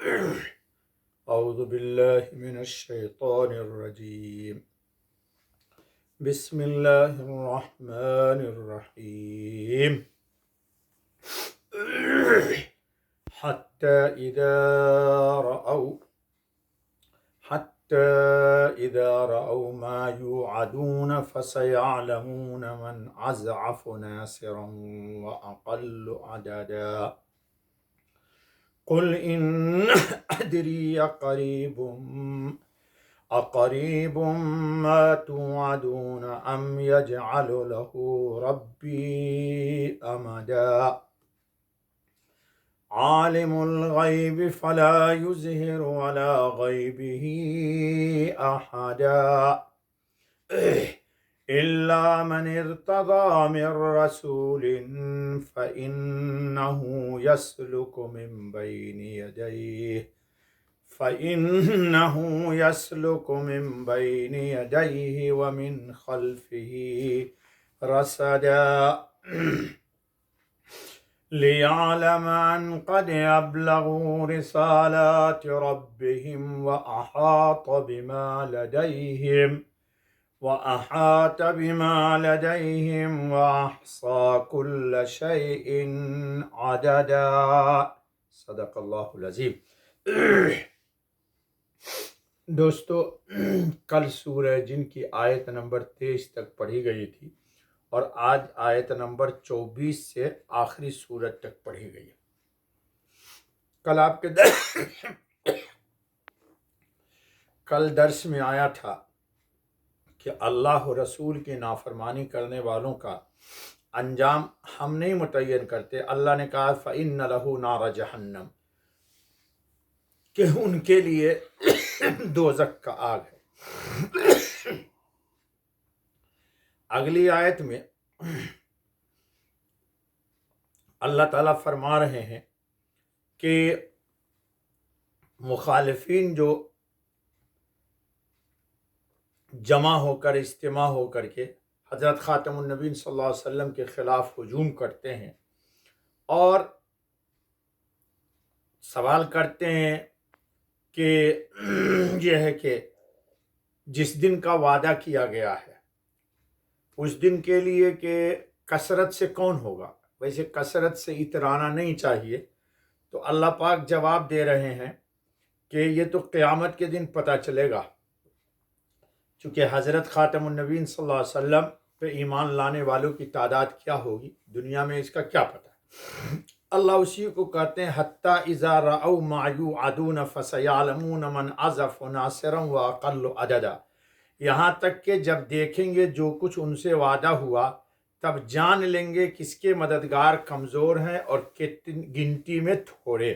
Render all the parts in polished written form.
أعوذ بالله من الشيطان الرجيم. بسم الله الرحمن الرحيم. حتى إذا رأوا ما يوعدون فسيعلمون من أضعف ناصرا وأقل عددا. قل إن أدري أقريب ما توعدون أم يجعل له ربي أمدا. عالم الغيب فلا يظهر على غيبه أحدا إلا من ارتضى من رسول فإنه يسلك من بين يديه ومن خلفه رصدا ليعلم أن قد أبلغوا رسالات ربهم وأحاط بما لديهم وأحصى كل شيء عددا. صدق اللہ العظیم. دوستو، کل سورہ جن کی آیت نمبر 23 تک پڑھی گئی تھی اور آج آیت نمبر 24 سے آخری سورت تک پڑھی گئی ہے. کل درس میں آیا تھا کہ اللہ و رسول کی نافرمانی کرنے والوں کا انجام ہم نہیں متعین کرتے. اللہ نے کہا فَإِنَّ لَهُ نَارَ جَهَنَّمَ، کہ ان کے لیے دوزخ کا آگ ہے. اگلی آیت میں اللہ تعالیٰ فرما رہے ہیں کہ مخالفین جو جمع ہو کر اجتماع ہو کر کے حضرت خاتم النبیین صلی اللہ علیہ وسلم کے خلاف ہجوم کرتے ہیں اور سوال کرتے ہیں کہ یہ ہے کہ جس دن کا وعدہ کیا گیا ہے اس دن کے لیے کہ کثرت سے کون ہوگا. ویسے کثرت سے اترانا نہیں چاہیے، تو اللہ پاک جواب دے رہے ہیں کہ یہ تو قیامت کے دن پتہ چلے گا، چونکہ حضرت خاتم النبیین صلی اللہ علیہ وسلم پہ ایمان لانے والوں کی تعداد کیا ہوگی دنیا میں، اس کا کیا پتہ. اللہ اسی کو کہتے ہیں حتیٰ اذا رأوا ما یوعدون فسیعلمون من اضعف ناصرا واقل عددا. یہاں تک کہ جب دیکھیں گے جو کچھ ان سے وعدہ ہوا تب جان لیں گے کس کے مددگار کمزور ہیں اور گنتی میں تھوڑے.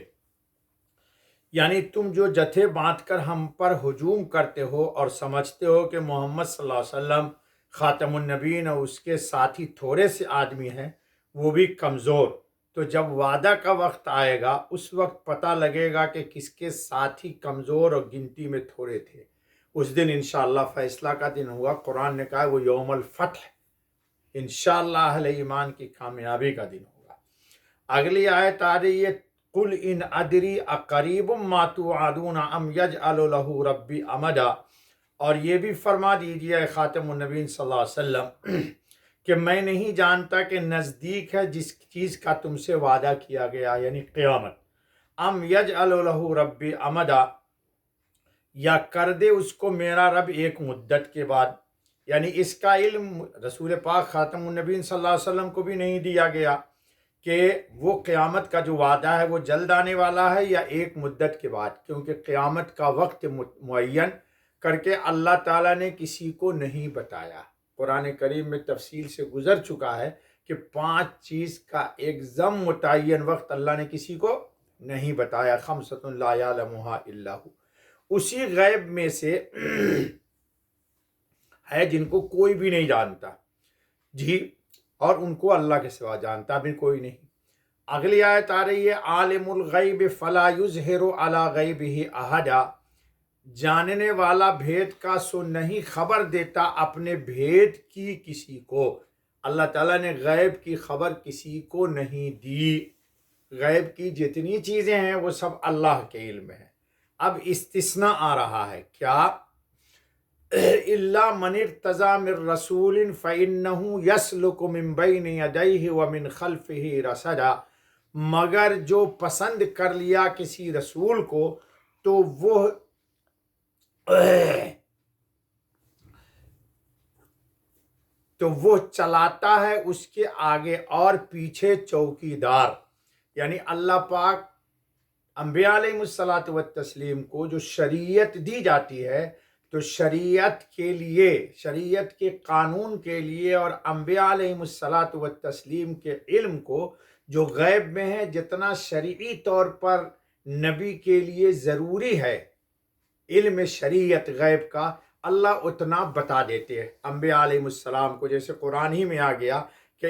یعنی تم جو جتھے باندھ کر ہم پر ہجوم کرتے ہو اور سمجھتے ہو کہ محمد صلی اللہ علیہ وسلم خاتم النبیین اور اس کے ساتھی تھوڑے سے آدمی ہیں، وہ بھی کمزور. تو جب وعدہ کا وقت آئے گا اس وقت پتہ لگے گا کہ کس کے ساتھی کمزور اور گنتی میں تھوڑے تھے. اس دن انشاءاللہ فیصلہ کا دن ہوگا. قرآن نے کہا وہ یوم الفتح، انشاءاللہ اہل ایمان کی کامیابی کا دن ہوگا. اگلی آیت آ رہی ہے قل ان ادری اقریب ما توعدون ام یجعل له ربی امدا. اور یہ بھی فرما دیجیے خاتم النبیین صلی اللہ علیہ وسلم کہ میں نہیں جانتا کہ نزدیک ہے جس چیز کا تم سے وعدہ کیا گیا یعنی قیامت. ام یجعل له ربی امدا، یا کر دے اس کو میرا رب ایک مدت کے بعد. یعنی اس کا علم رسول پاک خاتم النبیین صلی اللہ علیہ وسلم کو بھی نہیں دیا گیا کہ وہ قیامت کا جو وعدہ ہے وہ جلد آنے والا ہے یا ایک مدت کے بعد، کیونکہ قیامت کا وقت معین کر کے اللہ تعالیٰ نے کسی کو نہیں بتایا. قرآن کریم میں تفصیل سے گزر چکا ہے کہ 5 چیز کا ایک ضم متعین وقت اللہ نے کسی کو نہیں بتایا. خمسۃ لا یعلمها الا هو، اسی غیب میں سے ہے جن کو کوئی بھی نہیں جانتا جی، اور ان کو اللہ کے سوا جانتا بھی کوئی نہیں. اگلی آیت آ رہی ہے عالم الغیب فلا یظہر علی غیبہ احدا. جاننے والا بھید کا سو نہیں خبر دیتا اپنے بھید کی کسی کو. اللہ تعالیٰ نے غیب کی خبر کسی کو نہیں دی. غیب کی جتنی چیزیں ہیں وہ سب اللہ کے علم میں ہیں۔ اب استثناء آ رہا ہے، کیا؟ إِلَّا مَنِ ارْتَضَىٰ مِن رَّسُولٍ فَإِنَّهُ يَسْلُكُ مِن بَيْنِ يَدَيْهِ وَمِن خَلْفِهِ رَصَدًا، مگر جو پسند کر لیا کسی رسول کو تو وہ چلاتا ہے اس کے آگے اور پیچھے چوکیدار۔ یعنی اللہ پاک انبیاء علیہ الصلاۃ والتسلیم کو جو شریعت دی جاتی ہے، تو شریعت کے لیے، شریعت کے قانون کے لیے اور انبیاء علیہ الصلاۃ والتسلیم کے علم کو جو غیب میں ہے، جتنا شرعی طور پر نبی کے لیے ضروری ہے علم شریعت غیب کا، اللہ اتنا بتا دیتے ہیں انبیاء علیہ السلام کو۔ جیسے قرآن ہی میں آ گیا کہ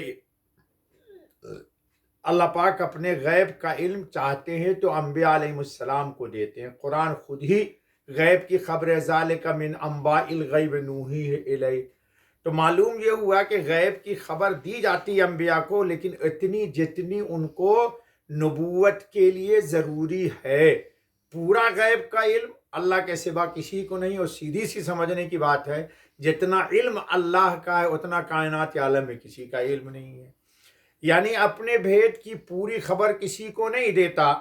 اللہ پاک اپنے غیب کا علم چاہتے ہیں تو انبیاء علیہ السلام کو دیتے ہیں۔ قرآن خود ہی غیب کی خبر ذالک من انباء الغیب نوحیہ الیک، تو معلوم یہ ہوا کہ غیب کی خبر دی جاتی ہے انبیاء کو، لیکن اتنی جتنی ان کو نبوت کے لیے ضروری ہے۔ پورا غیب کا علم اللہ کے سوا کسی کو نہیں، اور سیدھی سی سمجھنے کی بات ہے، جتنا علم اللہ کا ہے اتنا کائنات عالم میں کسی کا علم نہیں ہے۔ یعنی اپنے بھید کی پوری خبر کسی کو نہیں دیتا،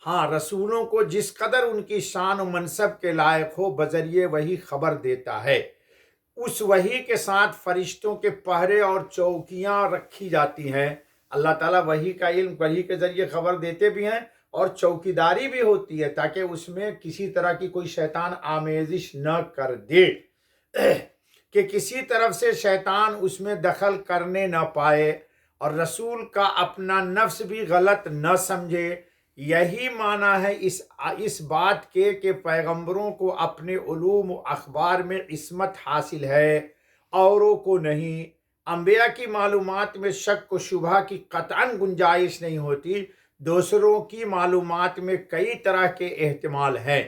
ہاں رسولوں کو جس قدر ان کی شان و منصب کے لائق ہو بذریعے وہی خبر دیتا ہے۔ اس وحی کے ساتھ فرشتوں کے پہرے اور چوکیاں رکھی جاتی ہیں۔ اللہ تعالیٰ وحی کا علم وحی کے ذریعے خبر دیتے بھی ہیں، اور چوکیداری بھی ہوتی ہے تاکہ اس میں کسی طرح کی کوئی شیطان آمیزش نہ کر دے، کہ کسی طرف سے شیطان اس میں دخل کرنے نہ پائے، اور رسول کا اپنا نفس بھی غلط نہ سمجھے۔ یہی معنی ہے اس بات کے کہ پیغمبروں کو اپنے علوم و اخبار میں عصمت حاصل ہے، اوروں کو نہیں۔ انبیاء کی معلومات میں شک و شبہ کی قطعاً گنجائش نہیں ہوتی، دوسروں کی معلومات میں کئی طرح کے احتمال ہیں۔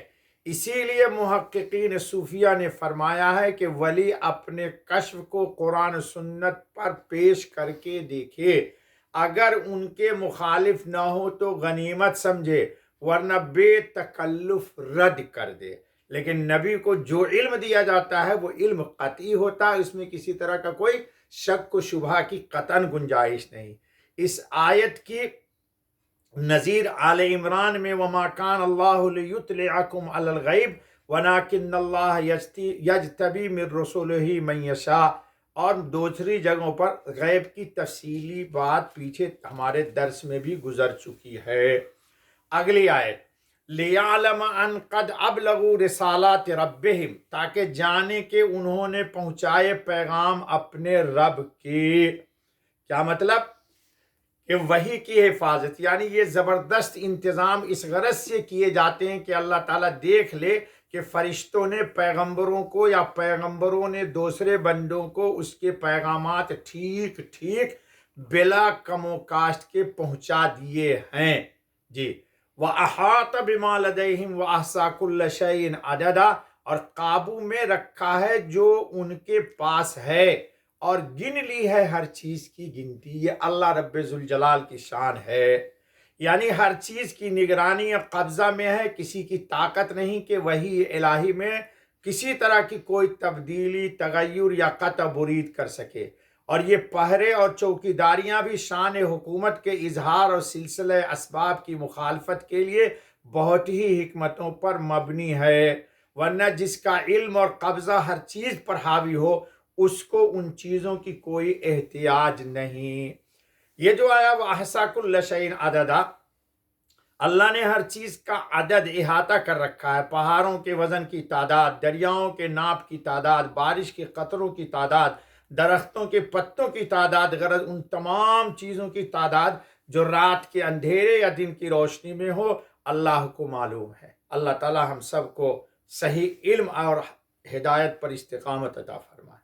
اسی لیے محققین صوفیہ نے فرمایا ہے کہ ولی اپنے کشف کو قرآن و سنت پر پیش کر کے دیکھے، اگر ان کے مخالف نہ ہو تو غنیمت سمجھے، ورنہ بے تکلف رد کر دے۔ لیکن نبی کو جو علم دیا جاتا ہے وہ علم قطعی ہوتا ہے، اس میں کسی طرح کا کوئی شک و شبہ کی قطعاً گنجائش نہیں۔ اس آیت کی نظیر آل عمران میں وَمَا كَانَ اللَّهُ لِيُطْلِعَكُمْ عَلَى الْغَيْبِ وَلَٰكِنَّ اللَّهَ يَجْتَبِي مِن رُّسُلِهِ مَن يَشَاءُ، اور دوسری جگہوں پر غیب کی تفصیلی بات پیچھے ہمارے درس میں بھی گزر چکی ہے۔ اگلی آیت، لِيَعْلَمَ أَن قَدْ أَبْلَغُوا رِسَالَاتِ رَبِّهِمْ، تاکہ جانے کہ انہوں نے پہنچائے پیغام اپنے رب کے۔ کیا مطلب؟ کہ وحی کی حفاظت، یعنی یہ زبردست انتظام اس غرض سے کیے جاتے ہیں کہ اللہ تعالیٰ دیکھ لے کہ فرشتوں نے پیغمبروں کو یا پیغمبروں نے دوسرے بندوں کو اس کے پیغامات ٹھیک ٹھیک بلا کم و کاشت کے پہنچا دیے ہیں۔ جی، وَأَحَاطَ بِمَا لَدَيْهِمْ وَأَحْصَىٰ كُلَّ شَيْءٍ عَدَدًا، اور قابو میں رکھا ہے جو ان کے پاس ہے، اور گن لی ہے ہر چیز کی گنتی۔ یہ اللہ رب ذوالجلال کی شان ہے، یعنی ہر چیز کی نگرانی اور قبضہ میں ہے، کسی کی طاقت نہیں کہ وحی الہی میں کسی طرح کی کوئی تبدیلی، تغیر یا قطع برید کر سکے۔ اور یہ پہرے اور چوکیداریاں بھی شان حکومت کے اظہار اور سلسلہ اسباب کی مخالفت کے لیے بہت ہی حکمتوں پر مبنی ہے، ورنہ جس کا علم اور قبضہ ہر چیز پر حاوی ہو اس کو ان چیزوں کی کوئی احتیاج نہیں۔ یہ جو آیا وَأَحْصَىٰ كُلَّ شَيْءٍ عَدَدًا، اللہ نے ہر چیز کا عدد احاطہ کر رکھا ہے، پہاڑوں کے وزن کی تعداد، دریاؤں کے ناپ کی تعداد، بارش کے قطروں کی تعداد، درختوں کے پتوں کی تعداد، غرض ان تمام چیزوں کی تعداد جو رات کے اندھیرے یا دن کی روشنی میں ہو، اللہ کو معلوم ہے۔ اللہ تعالی ہم سب کو صحیح علم اور ہدایت پر استقامت عطا فرمائے۔